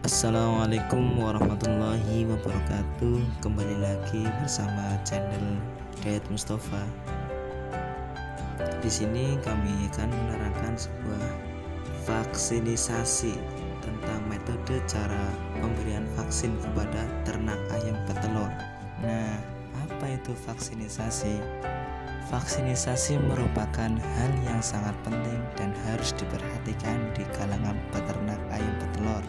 Assalamualaikum warahmatullahi wabarakatuh. Kembali lagi bersama channel Dayat Mustafa. Di sini kami akan menerangkan sebuah vaksinisasi tentang metode cara pemberian vaksin kepada ternak ayam petelur. Nah, apa itu vaksinisasi? Vaksinasi merupakan hal yang sangat penting dan harus diperhatikan di kalangan peternak ayam petelur.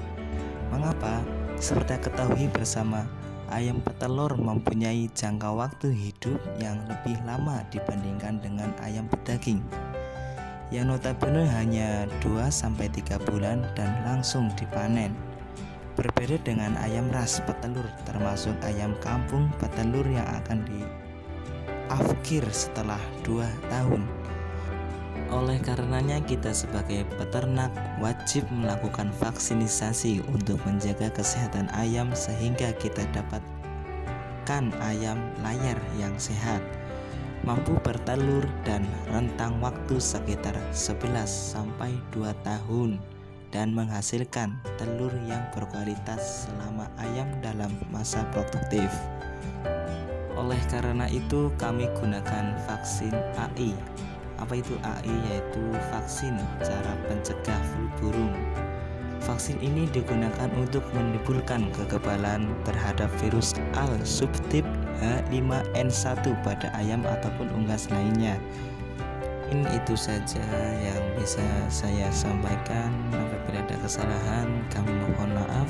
Mengapa? Seperti ketahui bersama, ayam petelur mempunyai jangka waktu hidup yang lebih lama dibandingkan dengan ayam pedaging, yang notabene hanya 2-3 bulan dan langsung dipanen. Berbeda dengan ayam ras petelur, termasuk ayam kampung petelur yang akan diafkir setelah 2 tahun. Oleh karenanya kita sebagai peternak wajib melakukan vaksinisasi untuk menjaga kesehatan ayam sehingga kita dapatkan ayam layar yang sehat, mampu bertelur dan rentang waktu sekitar 11-2 tahun dan menghasilkan telur yang berkualitas selama ayam dalam masa produktif. Oleh karena itu kami gunakan vaksin AI. Apa itu AI? Yaitu vaksin cara pencegah flu burung. Vaksin ini digunakan untuk menimbulkan kekebalan terhadap virus AL subtip H5N1 pada ayam ataupun unggas lainnya. Ini itu saja yang bisa saya sampaikan. Apabila ada kesalahan kami mohon maaf.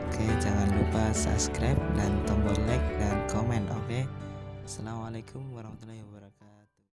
Oke, jangan lupa subscribe dan tombol like dan komen. Oke. Assalamualaikum warahmatullahi wabarakatuh.